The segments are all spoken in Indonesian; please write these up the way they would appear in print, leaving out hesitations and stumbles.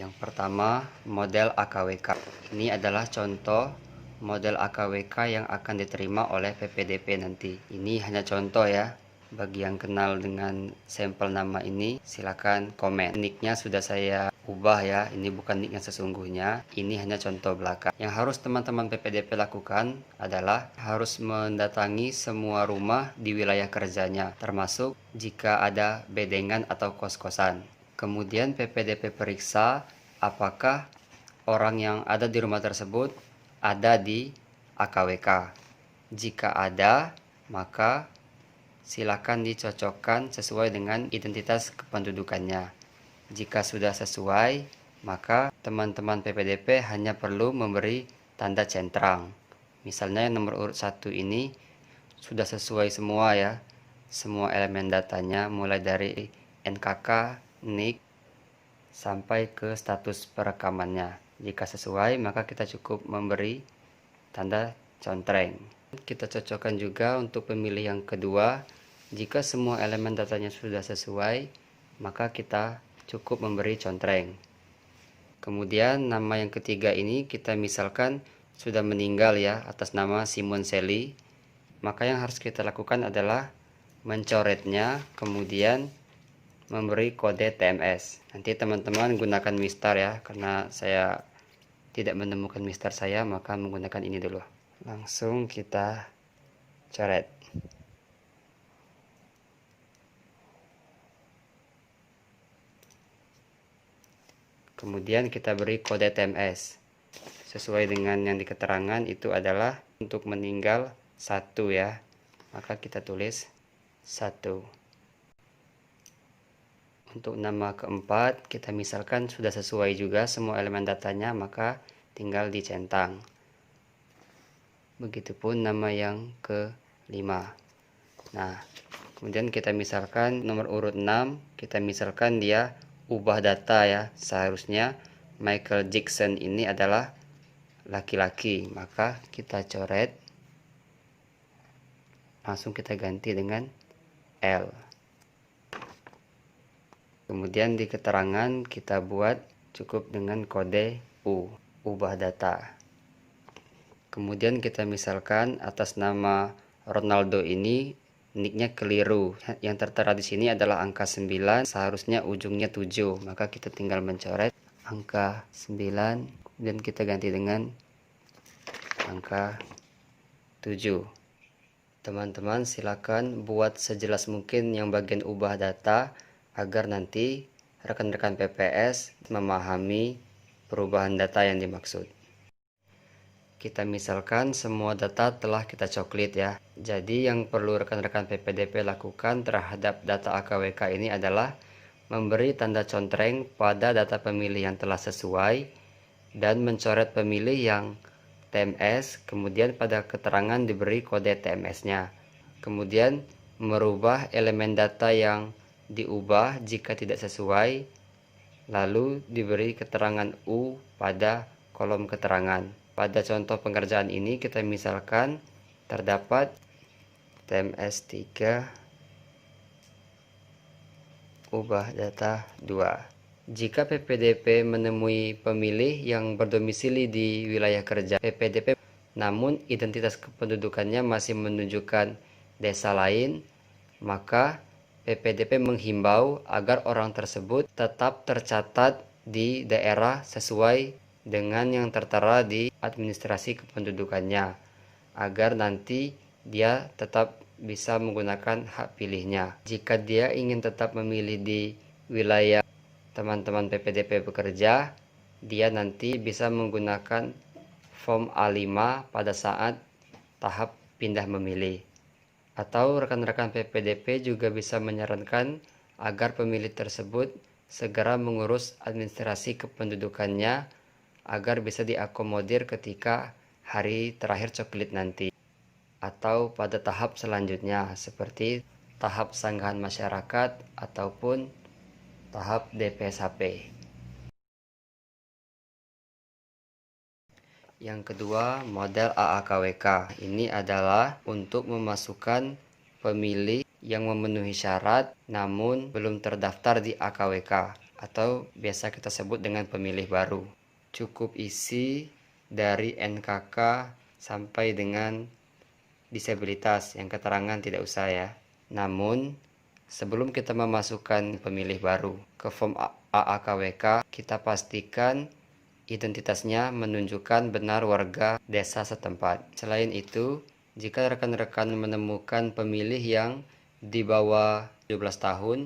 Yang pertama, model AKWK. Ini adalah contoh model AKWK yang akan diterima oleh PPDP nanti. Ini hanya contoh ya. Bagi yang kenal dengan sampel nama ini, silakan komen. Nicknya sudah saya ubah ya, ini bukan nick yang sesungguhnya, ini hanya contoh belaka. Yang harus teman-teman PPDP lakukan adalah harus mendatangi semua rumah di wilayah kerjanya, termasuk jika ada bedengan atau kos-kosan. Kemudian PPDP periksa apakah orang yang ada di rumah tersebut ada di AKWK. Jika ada, maka silakan dicocokkan sesuai dengan identitas kependudukannya. Jika sudah sesuai, maka teman-teman PPDP hanya perlu memberi tanda centang. Misalnya yang nomor urut 1 ini sudah sesuai semua ya. Semua elemen datanya mulai dari NKK, NIK, sampai ke status perekamannya. Jika sesuai, maka kita cukup memberi tanda contreng. Kita cocokkan juga untuk pemilih yang kedua. Jika semua elemen datanya sudah sesuai, maka kita cukup memberi contreng. Kemudian nama yang ketiga ini kita misalkan sudah meninggal ya, atas nama Simon Sally. Maka yang harus kita lakukan adalah mencoretnya, kemudian memberi kode TMS. Nanti teman-teman gunakan Mistar ya, karena saya tidak menemukan Mistar saya, maka menggunakan ini dulu. Langsung kita coret. Kemudian kita beri kode TMS. Sesuai dengan yang di keterangan itu adalah untuk meninggal 1 ya. Maka kita tulis 1. Untuk nama keempat, kita misalkan sudah sesuai juga semua elemen datanya, maka tinggal dicentang. Begitupun nama yang kelima. Nah, kemudian kita misalkan nomor urut 6, kita misalkan dia ubah data ya. Seharusnya Michael Jackson ini adalah laki-laki, maka kita coret. Langsung kita ganti dengan L. Kemudian di keterangan kita buat cukup dengan kode U, ubah data. Kemudian kita misalkan atas nama Ronaldo ini nicknya keliru. Yang tertera di sini adalah angka 9, seharusnya ujungnya 7. Maka kita tinggal mencoret angka 9 dan kita ganti dengan angka 7. Teman-teman silakan buat sejelas mungkin yang bagian ubah data agar nanti rekan-rekan PPS memahami perubahan data yang dimaksud. Kita misalkan semua data telah kita coklit ya. Jadi yang perlu rekan-rekan PPDP lakukan terhadap data AKWK ini adalah memberi tanda contreng pada data pemilih yang telah sesuai dan mencoret pemilih yang TMS, kemudian pada keterangan diberi kode TMS-nya. Kemudian merubah elemen data yang diubah jika tidak sesuai, lalu diberi keterangan U pada kolom keterangan. Pada contoh pengerjaan ini kita misalkan terdapat TMS 3 ubah data 2. Jika PPDP menemui pemilih yang berdomisili di wilayah kerja PPDP namun identitas kependudukannya masih menunjukkan desa lain, maka PPDP menghimbau agar orang tersebut tetap tercatat di daerah sesuai dengan yang tertera di administrasi kependudukannya, agar nanti dia tetap bisa menggunakan hak pilihnya. Jika dia ingin tetap memilih di wilayah teman-teman PPDP bekerja, dia nanti bisa menggunakan form A5 pada saat tahap pindah memilih. Atau rekan-rekan PPDP juga bisa menyarankan agar pemilih tersebut segera mengurus administrasi kependudukannya agar bisa diakomodir ketika hari terakhir coklit nanti atau pada tahap selanjutnya seperti tahap sanggahan masyarakat ataupun tahap DPSHP. Yang kedua, model AAKWK. Ini adalah untuk memasukkan pemilih yang memenuhi syarat namun belum terdaftar di AKWK atau biasa kita sebut dengan pemilih baru. Cukup isi dari NKK sampai dengan disabilitas, yang keterangan tidak usah ya. Namun sebelum kita memasukkan pemilih baru ke form AAKWK, kita pastikan identitasnya menunjukkan benar warga desa setempat. Selain itu, jika rekan-rekan menemukan pemilih yang di bawah 17 tahun,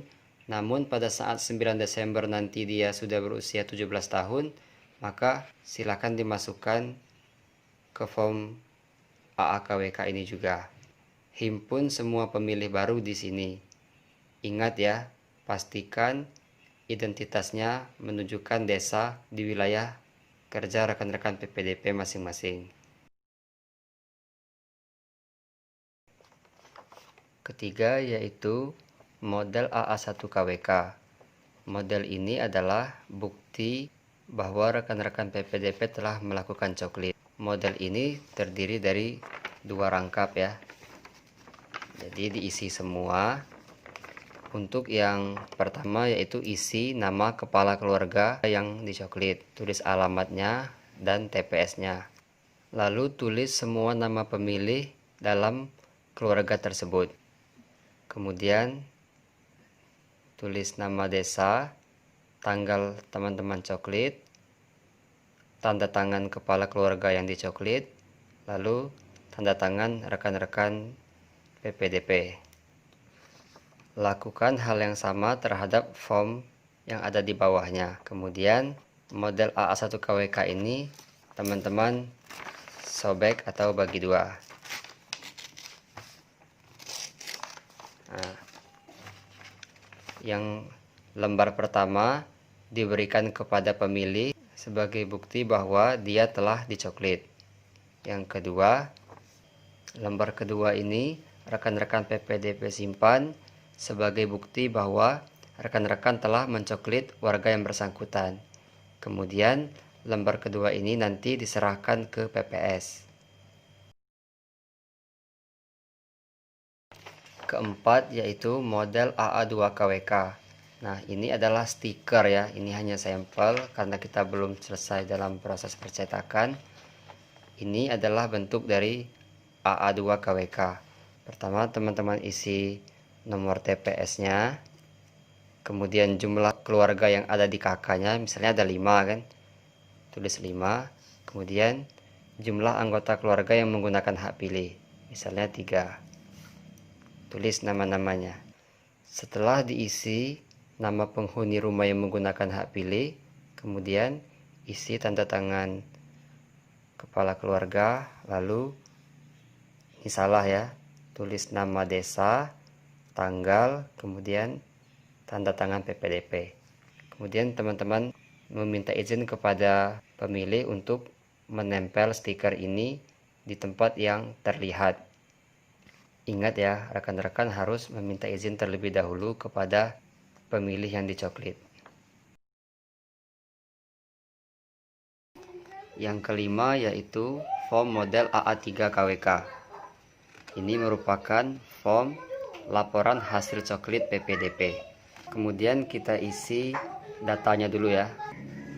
namun pada saat 9 Desember nanti dia sudah berusia 17 tahun, maka silakan dimasukkan ke form AAKWK ini juga. Himpun semua pemilih baru di sini. Ingat ya, pastikan identitasnya menunjukkan desa di wilayah kerja rekan-rekan PPDP masing-masing. Ketiga yaitu model AA1KWK. Model ini adalah bukti bahwa rekan-rekan PPDP telah melakukan coklit. Model ini terdiri dari 2 rangkap ya. Jadi diisi semua. Untuk yang pertama yaitu isi nama kepala keluarga yang dicoklit, tulis alamatnya dan TPS-nya. Lalu tulis semua nama pemilih dalam keluarga tersebut. Kemudian tulis nama desa, tanggal teman-teman coklit, tanda tangan kepala keluarga yang dicoklit, lalu tanda tangan rekan-rekan PPDP. Lakukan hal yang sama terhadap form yang ada di bawahnya. Kemudian model AA1KWK ini teman-teman sobek atau bagi 2. Nah, yang lembar pertama diberikan kepada pemilih sebagai bukti bahwa dia telah dicoklit. Yang kedua, lembar kedua ini rekan-rekan PPDP simpan sebagai bukti bahwa rekan-rekan telah mencoklit warga yang bersangkutan. Kemudian lembar kedua ini nanti diserahkan ke PPS. Keempat yaitu model AA2KWK. Nah, ini adalah stiker ya. Ini hanya sampel karena kita belum selesai dalam proses percetakan. Ini adalah bentuk dari AA2KWK. Pertama, teman-teman isi nomor TPS-nya. Kemudian jumlah keluarga yang ada di KK-nya, misalnya ada 5 kan. Tulis 5. Kemudian jumlah anggota keluarga yang menggunakan hak pilih, misalnya 3. Tulis nama-namanya. Setelah diisi nama penghuni rumah yang menggunakan hak pilih, kemudian isi tanda tangan kepala keluarga, lalu ini salah ya, tulis nama desa, tanggal, kemudian tanda tangan PPDP. Kemudian teman-teman meminta izin kepada pemilih untuk menempel stiker ini di tempat yang terlihat. Ingat ya, rekan-rekan harus meminta izin terlebih dahulu kepada pemilih yang dicoklit. Yang kelima yaitu form model AA3KWK. Ini merupakan form laporan hasil coklit PPDP. Kemudian kita isi datanya dulu ya.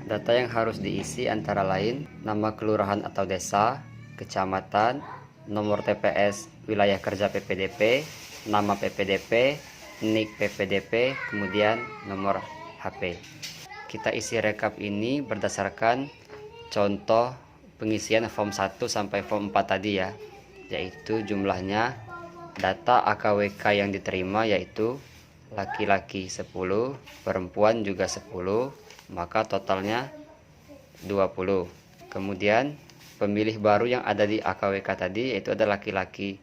Data yang harus diisi antara lain nama kelurahan atau desa, kecamatan, nomor TPS wilayah kerja PPDP, nama PPDP, NIK PPDP, kemudian nomor HP. Kita isi rekap ini berdasarkan contoh pengisian form 1 sampai form 4 tadi ya, yaitu jumlahnya data AKWK yang diterima yaitu laki-laki 10, perempuan juga 10, maka totalnya 20. Kemudian pemilih baru yang ada di AKWK tadi yaitu ada laki-laki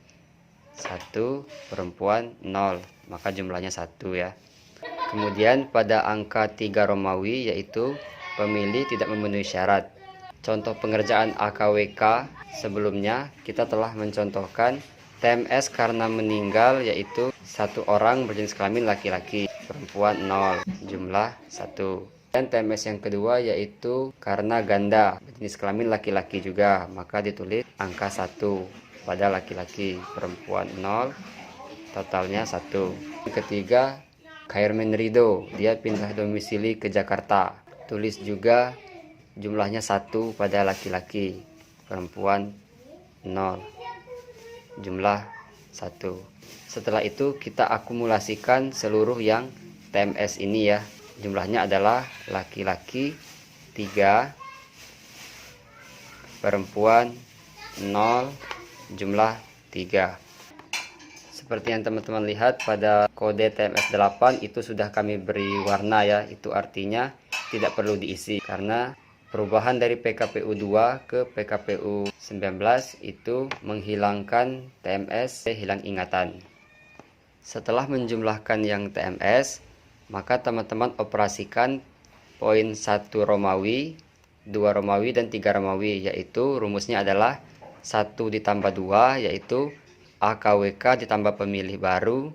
1, perempuan 0, maka jumlahnya 1 ya. Kemudian pada angka 3 Romawi yaitu pemilih tidak memenuhi syarat. Contoh pengerjaan AKWK sebelumnya kita telah mencontohkan TMS karena meninggal yaitu 1 orang berjenis kelamin laki-laki, perempuan 0, jumlah 1. Dan TMS yang kedua yaitu karena ganda berjenis kelamin laki-laki juga, maka ditulis angka 1 pada laki-laki, perempuan 0, totalnya 1. Yang ketiga Khairman Ridho, dia pindah domisili ke Jakarta. Tulis juga jumlahnya 1 pada laki-laki, perempuan 0. Jumlah 1. Setelah itu kita akumulasikan seluruh yang TMS ini ya. Jumlahnya adalah laki-laki 3, perempuan 0, jumlah 3. Seperti yang teman-teman lihat pada kode TMS 8 itu sudah kami beri warna ya. Itu artinya tidak perlu diisi karena perubahan dari PKPU 2 ke PKPU 19 itu menghilangkan TMS, hilang ingatan. Setelah menjumlahkan yang TMS, maka teman-teman operasikan poin 1 Romawi, 2 Romawi, dan 3 Romawi, yaitu rumusnya adalah 1 ditambah 2, yaitu AKWK ditambah pemilih baru,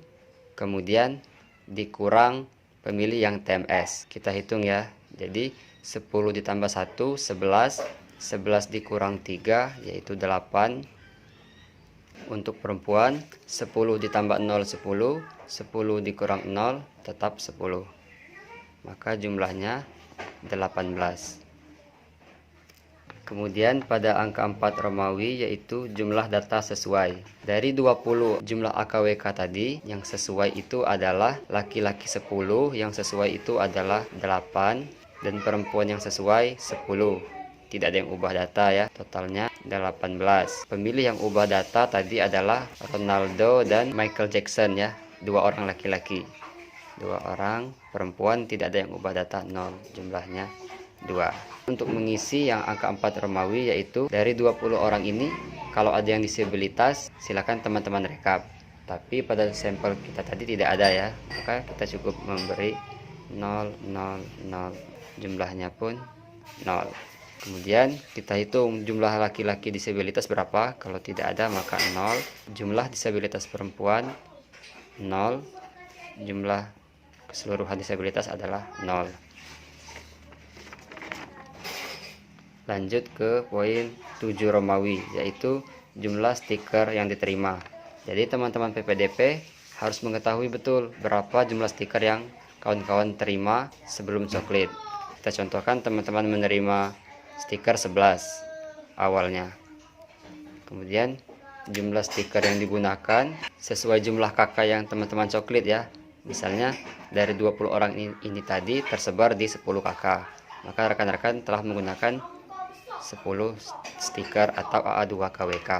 kemudian dikurang pemilih yang TMS. Kita hitung ya, jadi 10 ditambah 1, 11, 11 dikurang 3, yaitu 8. Untuk perempuan, 10 ditambah 0, 10, 10 dikurang 0, tetap 10. Maka jumlahnya 18. Kemudian pada angka 4 Romawi yaitu jumlah data sesuai. Dari 20 jumlah AKWK tadi, yang sesuai itu adalah laki-laki 10, yang sesuai itu adalah 8, dan perempuan yang sesuai 10. Tidak ada yang ubah data ya, totalnya 18. Pemilih yang ubah data tadi adalah Ronaldo dan Michael Jackson ya, 2 orang laki-laki. 2 orang perempuan tidak ada yang ubah data, 0, jumlahnya 2. Untuk mengisi yang angka 4 Romawi yaitu dari 20 orang ini, kalau ada yang disabilitas silakan teman-teman rekap. Tapi pada sampel kita tadi tidak ada ya, maka kita cukup memberi 0, 0, 0, jumlahnya pun 0. Kemudian kita hitung jumlah laki-laki disabilitas berapa. Kalau tidak ada maka 0. Jumlah disabilitas perempuan 0. Jumlah keseluruhan disabilitas adalah 0. Lanjut ke poin 7 Romawi, yaitu jumlah stiker yang diterima. Jadi teman-teman PPDP harus mengetahui betul berapa jumlah stiker yang kawan-kawan terima sebelum coklit. Kita contohkan teman-teman menerima stiker 11 awalnya. Kemudian jumlah stiker yang digunakan sesuai jumlah kakak yang teman-teman coklit ya. Misalnya dari 20 orang ini tadi tersebar di 10 kakak. Maka rekan-rekan telah menggunakan 10 stiker atau AA2KWK.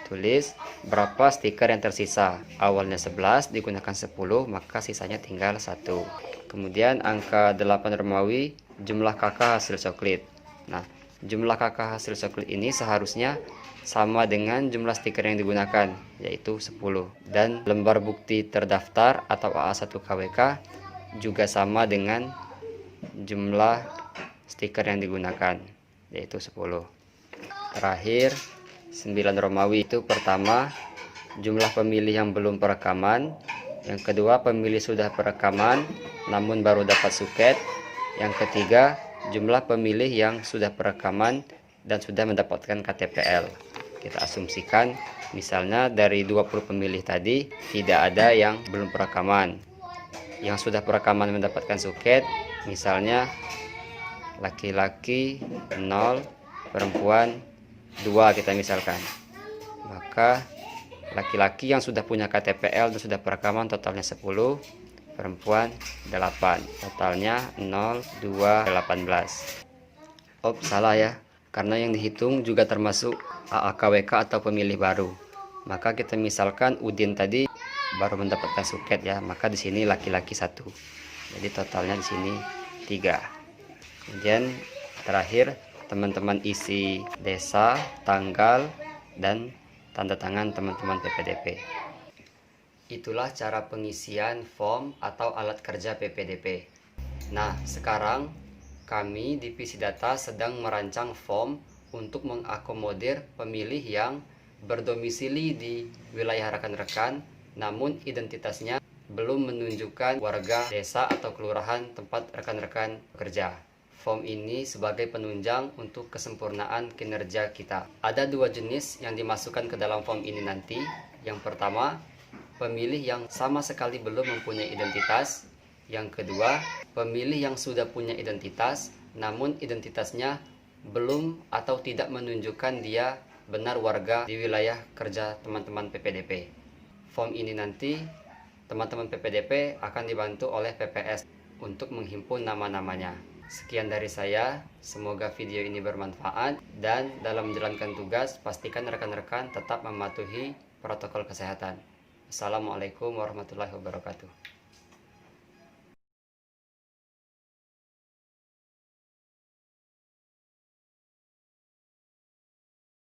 Tulis berapa stiker yang tersisa. Awalnya 11 digunakan 10, maka sisanya tinggal 1. Kemudian angka 8 Romawi, jumlah kakak hasil coklit. Nah, jumlah kakak hasil coklit ini seharusnya sama dengan jumlah stiker yang digunakan, yaitu 10. Dan lembar bukti terdaftar atau AA1KWK juga sama dengan jumlah stiker yang digunakan, yaitu 10. Terakhir 9 Romawi, itu pertama jumlah pemilih yang belum perekaman, yang kedua pemilih sudah perekaman namun baru dapat suket, yang ketiga jumlah pemilih yang sudah perekaman dan sudah mendapatkan KTPL. Kita asumsikan misalnya dari 20 pemilih tadi tidak ada yang belum perekaman. Yang sudah perekaman mendapatkan suket, misalnya laki-laki 0, perempuan 2 kita misalkan. Maka laki-laki yang sudah punya KTPL dan sudah perekaman totalnya 10, perempuan 8, totalnya 0, 2, 18. Salah ya, karena yang dihitung juga termasuk AAKWK atau pemilih baru. Maka kita misalkan Udin tadi baru mendapatkan suket ya, maka di sini laki-laki 1. Jadi totalnya di sini 3. Kemudian terakhir teman-teman isi desa, tanggal, dan tanda tangan teman-teman PPDP. Itulah cara pengisian form atau alat kerja PPDP. Nah, sekarang kami Divisi Data sedang merancang form untuk mengakomodir pemilih yang berdomisili di wilayah rekan-rekan, namun identitasnya belum menunjukkan warga desa atau kelurahan tempat rekan-rekan bekerja. Form ini sebagai penunjang untuk kesempurnaan kinerja kita. Ada 2 jenis yang dimasukkan ke dalam form ini nanti. Yang pertama, pemilih yang sama sekali belum mempunyai identitas, Yang kedua, pemilih yang sudah punya identitas, namun identitasnya belum atau tidak menunjukkan dia benar warga di wilayah kerja teman-teman PPDP. Form ini nanti teman-teman PPDP akan dibantu oleh PPS untuk menghimpun nama-namanya. Sekian dari saya, semoga video ini bermanfaat dan dalam menjalankan tugas pastikan rekan-rekan tetap mematuhi protokol kesehatan. Assalamualaikum warahmatullahi wabarakatuh.